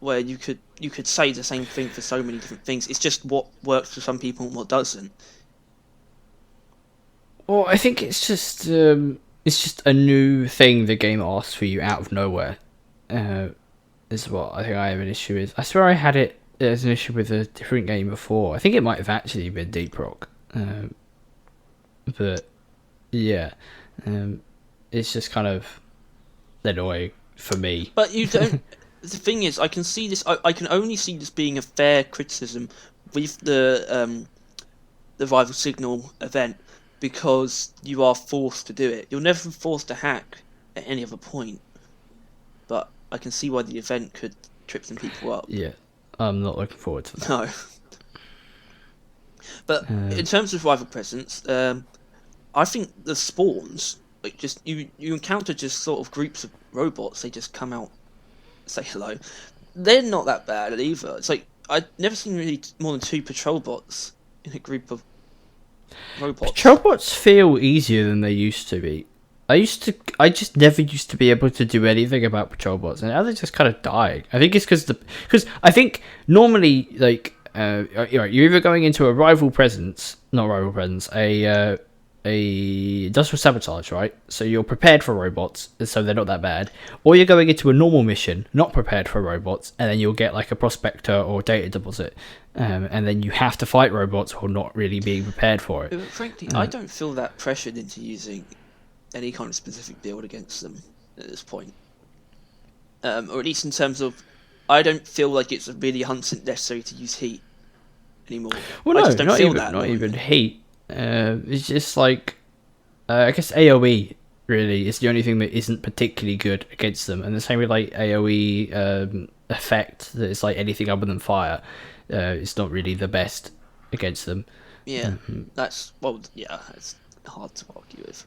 where you could say the same thing for so many different things. It's just what works for some people and what doesn't. Well, I think it's just a new thing the game asks for you out of nowhere. Is what I think I have an issue with. I swear I had it as an issue with a different game before. I think it might have actually been Deep Rock. But yeah, it's just kind of annoying for me. But you don't. The thing is, I can see this. I can only see this being a fair criticism with the rival signal event, because you are forced to do it. You're never forced to hack at any other point. But I can see why the event could trip some people up. Yeah, I'm not looking forward to that. No. But in terms of rival presence, I think the spawns, like, just you encounter just sort of groups of robots. They just come out, say hello. They're not that bad either. It's like I've never seen really more than 2 patrol bots in a group of robots. Patrol bots feel easier than they used to be. I just never used to be able to do anything about patrol bots, and now they're just kind of dying. I think it's because I think normally, like, you're either going into a a industrial sabotage, right? So you're prepared for robots, so they're not that bad, or you're going into a normal mission, not prepared for robots, and then you'll get like a prospector or data deposit, and then you have to fight robots or not really being prepared for it. But frankly, I don't feel that pressured into using any kind of specific build against them at this point, or at least in terms of, I don't feel like it's really 100% necessary to use heat anymore. Well, I no, just don't feel that not anymore. even heat. It's just like, I guess AoE really is the only thing that isn't particularly good against them, and the same with like AoE effect, that is like anything other than fire. It's not really the best against them. Yeah, that's hard to argue with.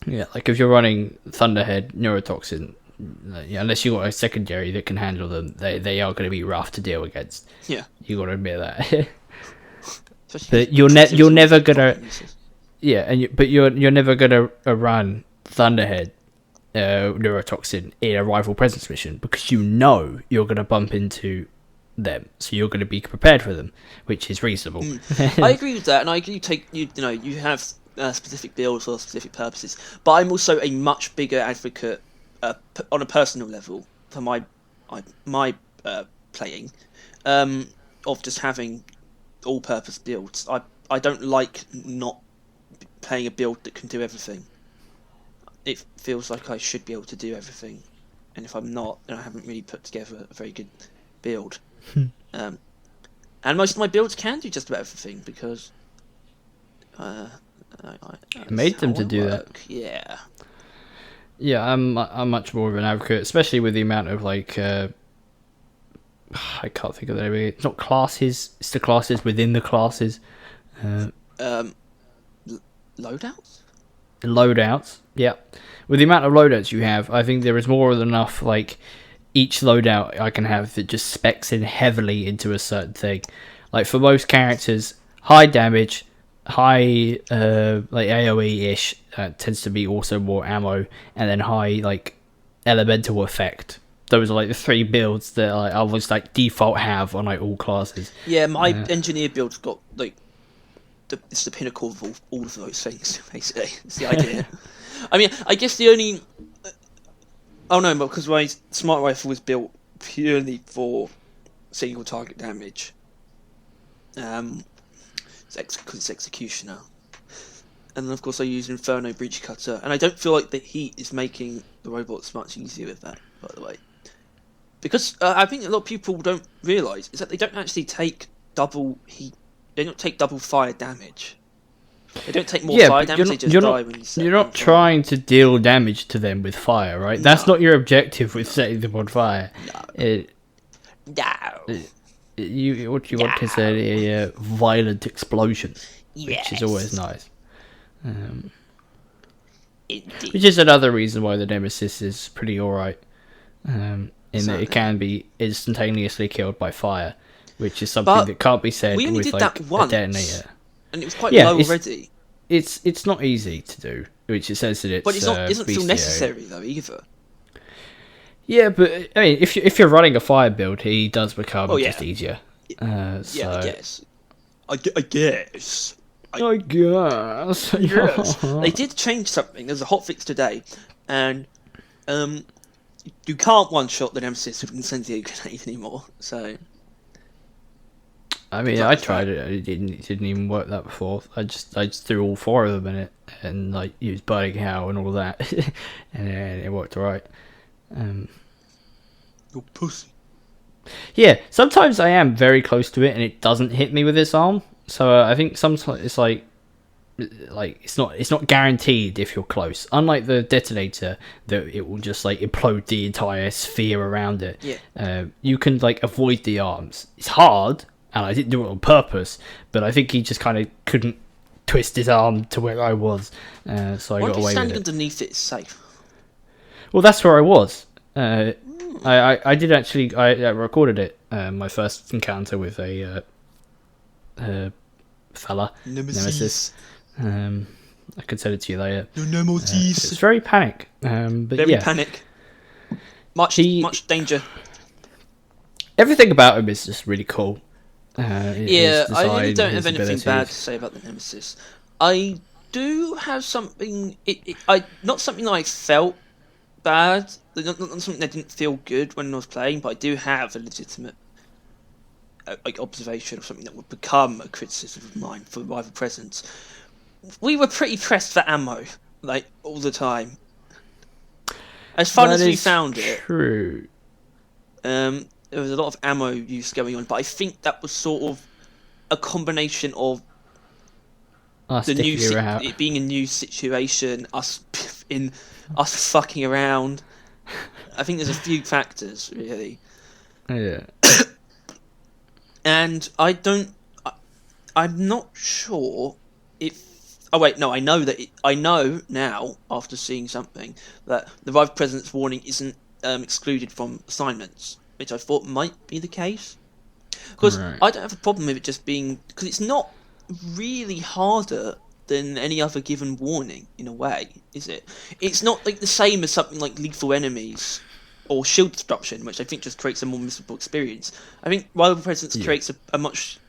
Yeah, like if you're running Thunderhead, Neurotoxin, unless you got a secondary that can handle them, they are going to be rough to deal against. Yeah, You got to admit that. especially But you're never gonna, yeah, but you're never gonna run Thunderhead, Neurotoxin in a rival presence mission, because you know you're gonna bump into them, so you're gonna be prepared for them, which is reasonable. I agree with that, and I agree. You have specific builds for specific purposes, but I'm also a much bigger advocate on a personal level for my playing of just having all-purpose builds. I don't like not playing a build that can do everything. It feels like I should be able to do everything, and if I'm not, then I haven't really put together a very good build. And most of my builds can do just about everything, because I made them to do that. Yeah. Yeah, I'm much more of an advocate, especially with the amount of like, I can't think of the name. It's not classes; it's the classes within the classes. Loadouts? Loadouts, yeah. With the amount of loadouts you have, I think there is more than enough, like, each loadout I can have that just specs in heavily into a certain thing. Like, for most characters, high damage, high, like, AoE-ish, tends to be also more ammo, and then high, like, elemental effect. Those are, like, the 3 builds that I almost, like, default have on, like, all classes. Yeah, my engineer build's got, like, it's the pinnacle of all of those things, basically. It's the idea. I mean, I guess the only... Oh no, because my smart rifle was built purely for single target damage. Because it's Executioner. And then of course I use Inferno Breach Cutter, and I don't feel like the heat is making the robots much easier with that, by the way. Because I think a lot of people don't realise is that they don't actually take double heat. They don't take double fire damage. They don't take more fire damage. They just die when you set You're not trying to deal damage to them with fire, right? That's not your objective with setting them on fire. No. What you want is a violent explosion, which is always nice. Which is another reason why the Nemesis is pretty alright. In that it can be instantaneously killed by fire, which is something that can't be said with like a detonator. And it was quite low already. It's not easy to do, which it says that it's. But it doesn't feel necessary though either. Yeah, but I mean, if you're running a fire build, he does become just easier. I guess. I guess. Yes. They did change something. There's a hotfix today, and you can't one-shot the Nemesis with incendiary grenade anymore. So. I mean, I tried it. It didn't even work that before. I just threw all 4 of them in it and like used burning hell and all that, and it worked alright. You're pussy. Yeah, sometimes I am very close to it and it doesn't hit me with its arm. So I think sometimes it's like it's not guaranteed if you're close. Unlike the detonator, that it will just like implode the entire sphere around it. Yeah. You can like avoid the arms. It's hard. And I didn't do it on purpose, but I think he just kind of couldn't twist his arm to where I was, so I got away with it. Standing underneath it is safe. Well, that's where I was. I did actually. I recorded it. My first encounter with a fella Nemesis. I could send it to you later. The Nemesis. It's very panic. But very panic. Much danger. Everything about him is just really cool. I really don't have anything bad to say about the Nemesis. I do have something. Not something that I felt bad. Not something that didn't feel good when I was playing. But I do have a legitimate observation of something that would become a criticism of mine for rival presence. We were pretty pressed for ammo, like all the time. As fun as we found it. True. There was a lot of ammo use going on, but I think that was sort of a combination of it being a new situation, us fucking around. I think there's a few factors really. Yeah. And I'm not sure if. Oh wait, no, I know now after seeing something that the rival presence warning isn't excluded from assignments, which I thought might be the case. Because I don't have a problem with it just being... Because it's not really harder than any other given warning, in a way, is it? It's not like the same as something like lethal enemies or shield disruption, which I think just creates a more miserable experience. I think rival presence creates a much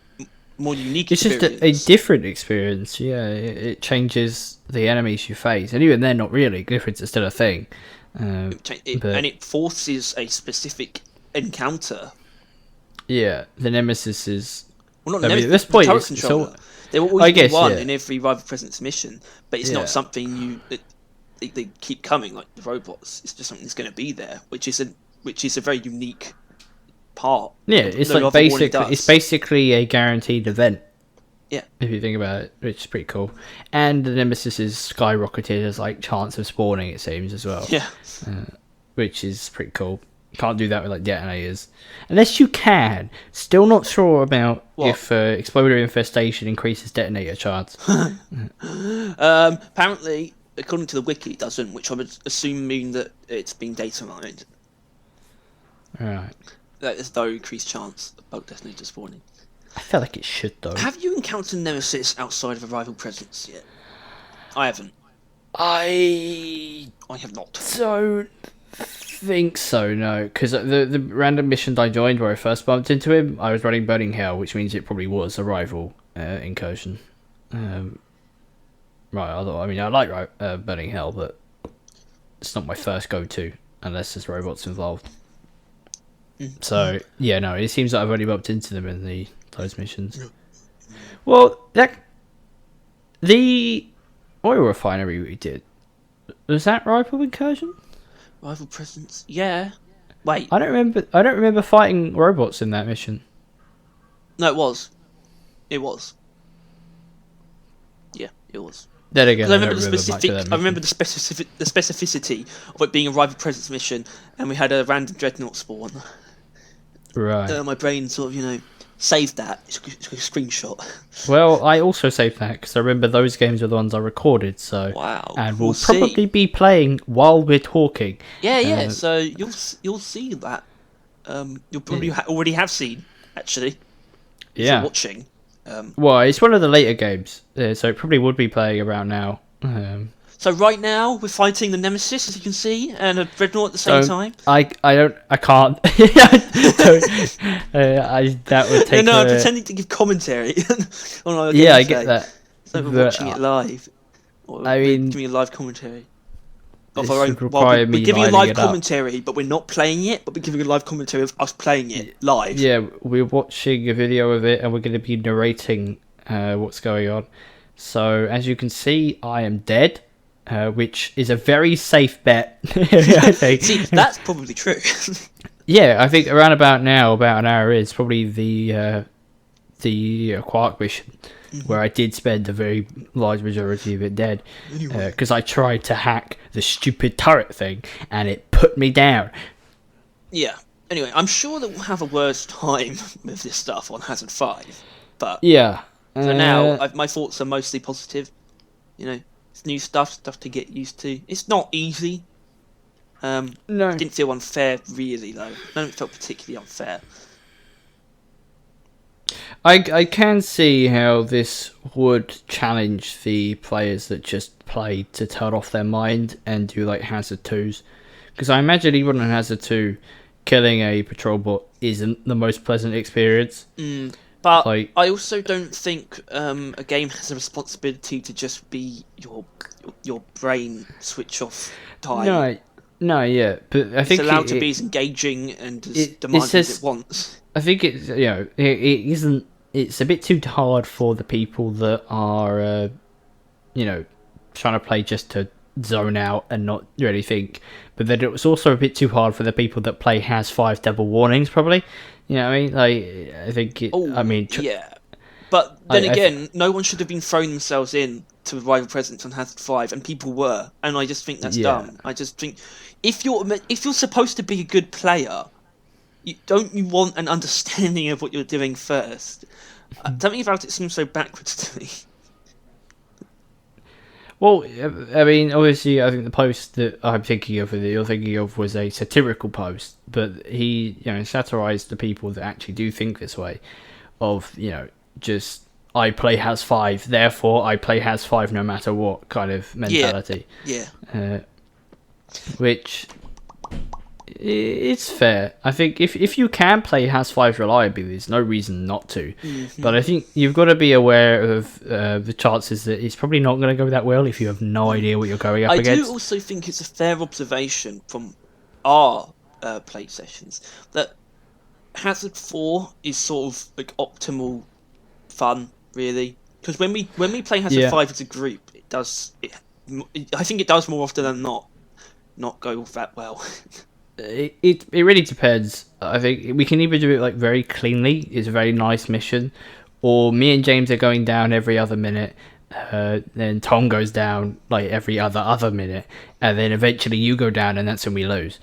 more unique experience. It's just a different experience, yeah. It changes the enemies you face. And even then, not really. Difference is still a thing. And it forces a specific encounter. Yeah, the Nemesis is. Well, not Nemesis. At this point, there will always be one in every rival presence mission, but it's not something they keep coming like the robots. It's just something that's going to be there, which is a very unique part. Yeah, it's like basically a guaranteed event. Yeah, if you think about it, which is pretty cool. And the Nemesis is skyrocketed as like chance of spawning, it seems as well. Yeah, which is pretty cool. Can't do that with like detonators, unless you can. Still not sure about if exploder infestation increases detonator chance. Apparently, according to the wiki, it doesn't, which I would assume mean that it's been data mined. Right. That there's no increased chance of bug detonator spawning. I feel like it should though. Have you encountered Nemesis outside of a rival presence yet? I haven't. I have not. Don't think so, no. Because the random mission I joined where I first bumped into him, I was running Burning Hell, which means it probably was a rival incursion. Although I mean I like Burning Hell, but it's not my first go-to unless there's robots involved. So yeah, no, it seems like I've only bumped into them in those missions. Well, the oil refinery we did, was that rival incursion? Rival presence. Yeah. Wait. I don't remember fighting robots in that mission. No, it was. It was. Yeah, it was. Then again, I I remember don't the remember specific. much of that I remember mission. the specificity of it being a rival presence mission, and we had a random dreadnought spawn. Right. My brain sort of, saved that. It's a screenshot. Well, I also saved that because I remember those games were the ones I recorded. So Wow. and we'll we'll probably be playing while we're talking. Yeah. So you'll see that. You'll probably already have seen actually. If Yeah. you're watching. Well, it's one of the later games, so it probably would be playing around now. So right now we're fighting the Nemesis, as you can see, and a dreadnought at the same time. I can't. That would take. No, I'm pretending to give commentary on our Yeah, I gameplay. get that. So we're But, watching it live. Or I we're mean, giving a live commentary. Of this our own. would require me We're giving a lining live it up. commentary, but we're not playing it. But we're giving a live commentary of us playing it live. Yeah, we're watching a video of it, and we're going to be narrating what's going on. So as you can see, I am dead, which is a very safe bet. I think. See, that's probably true. Yeah, I think around about now, about an hour is probably the Quark mission, where I did spend a very large majority of it dead, because I tried to hack the stupid turret thing, and it put me down. Yeah. Anyway, I'm sure that we'll have a worse time with this stuff on Hazard 5. But Yeah. so now, my thoughts are mostly positive. It's new stuff to get used to. It's not easy. No. It didn't feel unfair, really, though. None of it felt particularly unfair. I can see how this would challenge the players that just play to turn off their mind and do like Hazard 2s. Because I imagine even on Hazard 2, killing a patrol bot isn't the most pleasant experience. But Like- I also don't think a game has a responsibility to just be your brain switch off time. No, yeah. But I think It's allowed to be as engaging and as it demanding says- as it wants. I think it's it isn't. It's a bit too hard for the people that are trying to play just to zone out and not really think. But then it was also a bit too hard for the people that play Has 5 double warnings. Probably, you know what I mean? Like I think. Yeah. But then I again, no one should have been throwing themselves in to rival presence on Hazard 5, and people were, and I just think that's Yeah. dumb. I just think if you're supposed to be a good player, you want an understanding of what you're doing first. Something about it seems so backwards to me. Well, I mean, obviously, I think the post that I'm thinking of, that you're thinking of, was a satirical post, but he, satirized the people that actually do think this way, of just I play Has 5, therefore I play Has 5 no matter what kind of mentality. Yeah. Which it's fair. I think if you can play Has 5 reliably, there's no reason not to. But I think you've got to be aware of the chances that it's probably not going to go that well if you have no idea what you're going up against. I do also think it's a fair observation from our play sessions that Hazard 4 is sort of like optimal fun, really. Because when we play Hazard 5 as a group, I think it does more often than not go that well. It really depends. I think we can either do it like very cleanly, it's a very nice mission, or me and James are going down every other minute, then Tom goes down like every other minute, and then eventually you go down, and that's when we lose.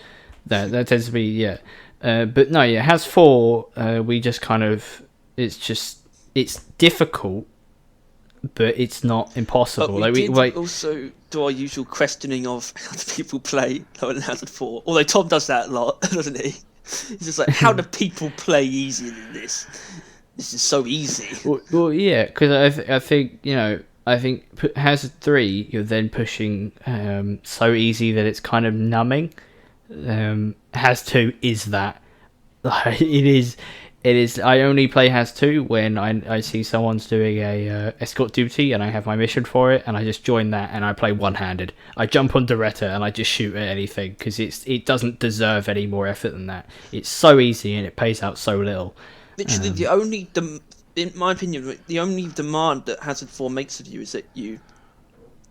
That tends to be but no, yeah, Has 4. We just kind of it's difficult, but it's not impossible. But we did also do our usual questioning of how do people play on Hazard 4. Although Tom does that a lot, doesn't he? He's just like, how do people play easier than this? This is so easy. Well yeah, because I think Hazard 3, you're then pushing so easy that it's kind of numbing. Has 2 is that. Like, it is. It is. I only play Has 2 when I see someone's doing a escort duty and I have my mission for it, and I just join that and I play one-handed. I jump on Doretta and I just shoot at anything because it doesn't deserve any more effort than that. It's so easy and it pays out so little. Literally, in my opinion, the only demand that Hazard 4 makes of you is that you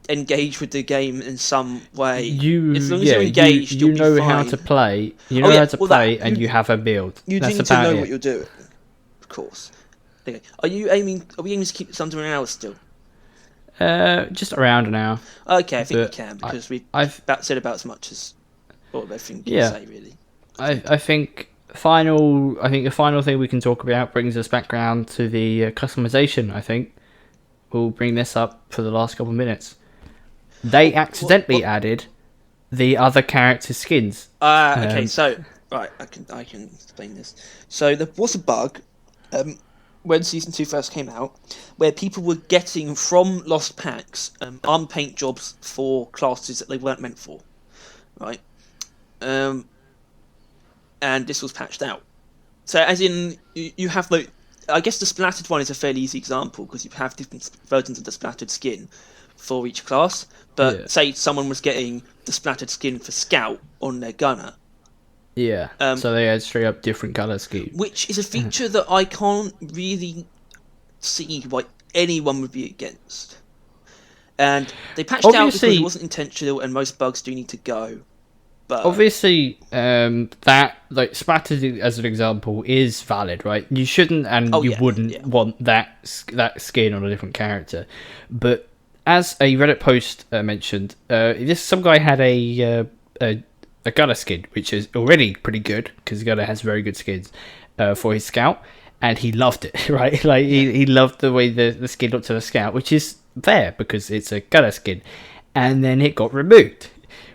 engage with the game in some way. As long as you're engaged, you you'll know be fine. how to play. You know how to play, and you have a build. You That's need to about know it. what you're doing, of course. Okay. Are we aiming to keep this under an hour still? Just around an hour. Okay, I think we can, because I've said about as much as everything you can say, really. I think the final thing we can talk about brings us back round to the customization. I think we'll bring this up for the last couple of minutes. They accidentally added the other character skins. Okay, so right, I can explain this. So there was a bug when Season 2 first came out, where people were getting from lost packs arm paint jobs for classes that they weren't meant for, right? And this was patched out. So as in, you have I guess the splattered one is a fairly easy example because you have different versions of the splattered skin for each class. But say someone was getting the splattered skin for Scout on their gunner. Yeah. So they had straight up different colour scheme. Which is a feature that I can't really see why anyone would be against. And they patched it out because it wasn't intentional and most bugs do need to go. But obviously, that splattered as an example is valid, right? You shouldn't and you wouldn't want that skin on a different character. But as a Reddit post mentioned, some guy had a gunner skin, which is already pretty good because gunner has very good skins for his Scout, and he loved it, right? He loved the way the skin looked to the Scout, which is fair because it's a gunner skin, and then it got removed.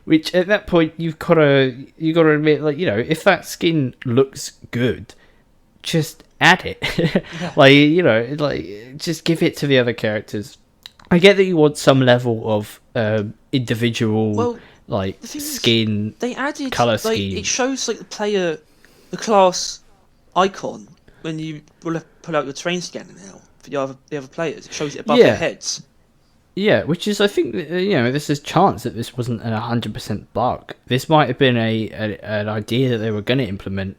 Which at that point you gotta admit, if that skin looks good, just add it. Just give it to the other characters. I get that you want some level of individual skin. They added color scheme. It shows the class icon when you pull out your train scanner now for the other players. It shows it above their heads. Yeah, which is, I think, this is chance that this wasn't an 100% bug. This might have been an idea that they were going to implement,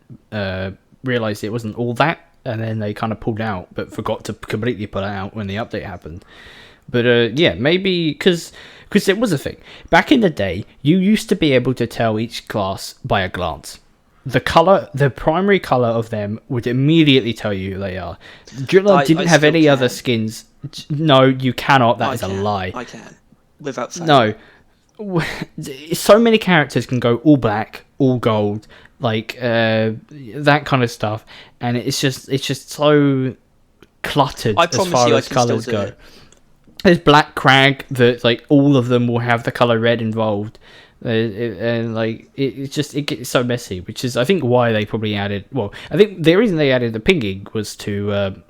realised it wasn't all that, and then they kind of pulled out, but forgot to completely pull it out when the update happened. But, maybe, because it was a thing. Back in the day, you used to be able to tell each class by a glance. The primary colour of them would immediately tell you who they are. Driller didn't have any other skins. No, you cannot. That is a lie. I can. Without fail. No. So many characters can go all black, all gold, that kind of stuff. And it's just so cluttered as far as colours go. There's Black Crag that all of them will have the colour red involved. It gets so messy, which is I think why they probably added. Well, I think the reason they added the pinging was to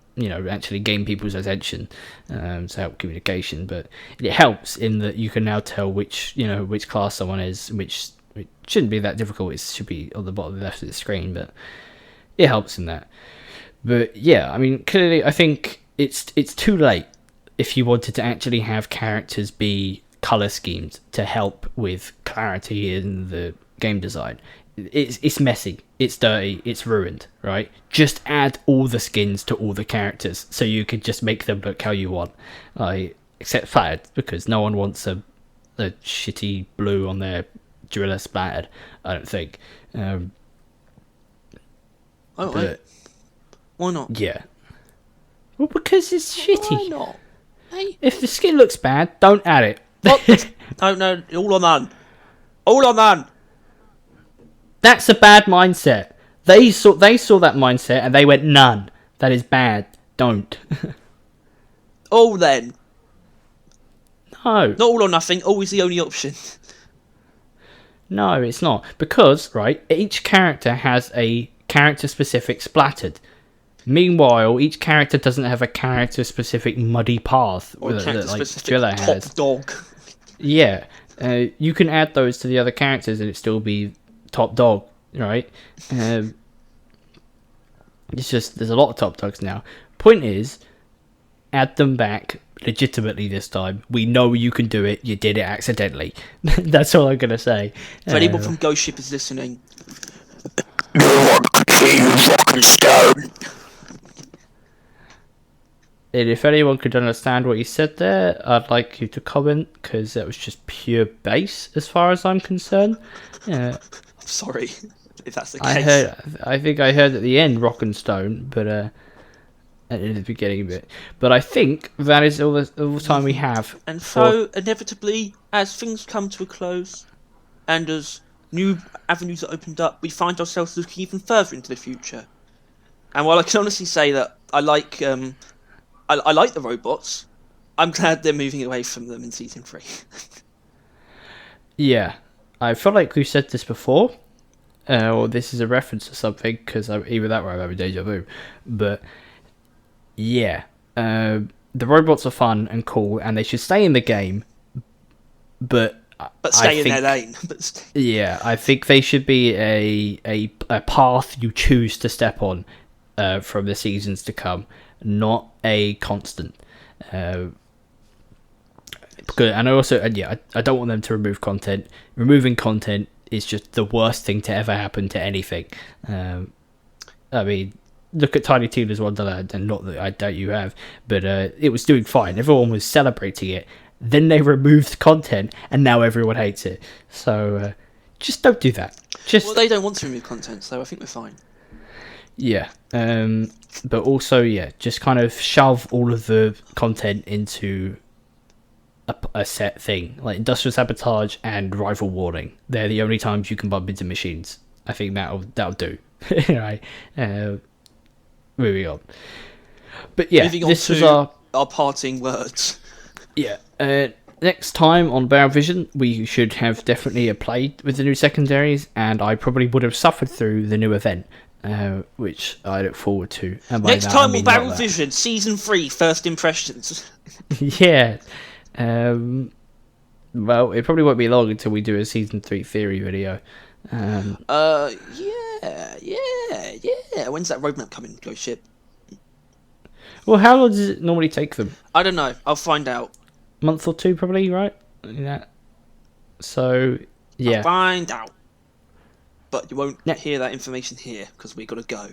actually gain people's attention, to help communication. But it helps in that you can now tell which class someone is, which it shouldn't be that difficult. It should be on the bottom left of the screen, but it helps in that. But yeah, I mean, clearly, I think it's too late if you wanted to actually have characters be color schemes to help with clarity in the game design. It's messy, it's dirty, it's ruined, right? Just add all the skins to all the characters so you could just make them look how you want, except flattered, because no one wants a shitty blue on their driller splattered, I don't think. Why not? Yeah. Well, because it's shitty. Why not? Hey. If the skin looks bad, don't add it. No, all or none. All or none. That's a bad mindset. They saw that mindset and they went, none. That is bad. Don't. All then. No. Not all or nothing. Always the only option. No, it's not. Because, right, each character has a character-specific splattered. Meanwhile, each character doesn't have a character-specific muddy path or a character-specific Driller top has. dog. Yeah, you can add those to the other characters and it still be top dog, right? It's just there's a lot of top dogs now. Point is, add them back legitimately this time. We know you can do it. You did it accidentally. That's all I'm gonna say. If anyone from Ghost Ship is listening, no one could hear you, rock and stone. And if anyone could understand what you said there, I'd like you to comment, because that was just pure bass as far as I'm concerned. I'm sorry if that's the case. I think I heard at the end rock and stone, but at the beginning of it. But I think that is all the time we have. And so, inevitably, as things come to a close, and as new avenues are opened up, we find ourselves looking even further into the future. And while I can honestly say that I like the robots, I'm glad they're moving away from them in Season 3. Yeah. I feel like we've said this before, or this is a reference to something, because either that or I'm having deja vu. But, yeah. The robots are fun and cool, and they should stay in the game, but stay in their lane. Yeah, I think they should be a path you choose to step on from the seasons to come, not a constant. And I don't want them to remove content. Removing content is just the worst thing to ever happen to anything. I mean, look at Tiny Tina's Wonderland, and not that I doubt you have, but it was doing fine. Everyone was celebrating it. Then they removed content, and now everyone hates it. So just don't do that. Well, they don't want to remove content, so I think we're fine. Yeah. But also, yeah, just kind of shove all of the content into a set thing. Like Industrial Sabotage and Rival Warning. They're the only times you can bump into machines. I think that'll do. Right. Moving on. But yeah, this was our parting words. Yeah. Next time on Barrel Vision, we should have definitely played with the new secondaries, and I probably would have suffered through the new event, which I look forward to. And next time on Barrel Vision, Season 3, First Impressions. Yeah. Well, it probably won't be long until we do a Season 3 theory video. Yeah. When's that roadmap coming, Ghost Ship? Well, how long does it normally take them? I don't know. I'll find out. Month or two, probably, right? Yeah. So, yeah. I'll find out. But you won't hear that information here, because we got to go.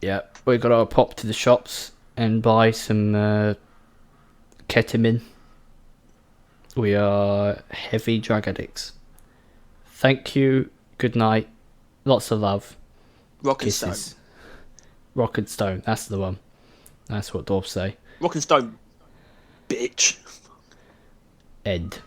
Yeah, we got to pop to the shops and buy some ketamine. We are heavy drug addicts. Thank you. Good night. Lots of love. Rock and Kisses. Stone. Rock and Stone. That's the one. That's what dwarves say. Rock and Stone, bitch. End.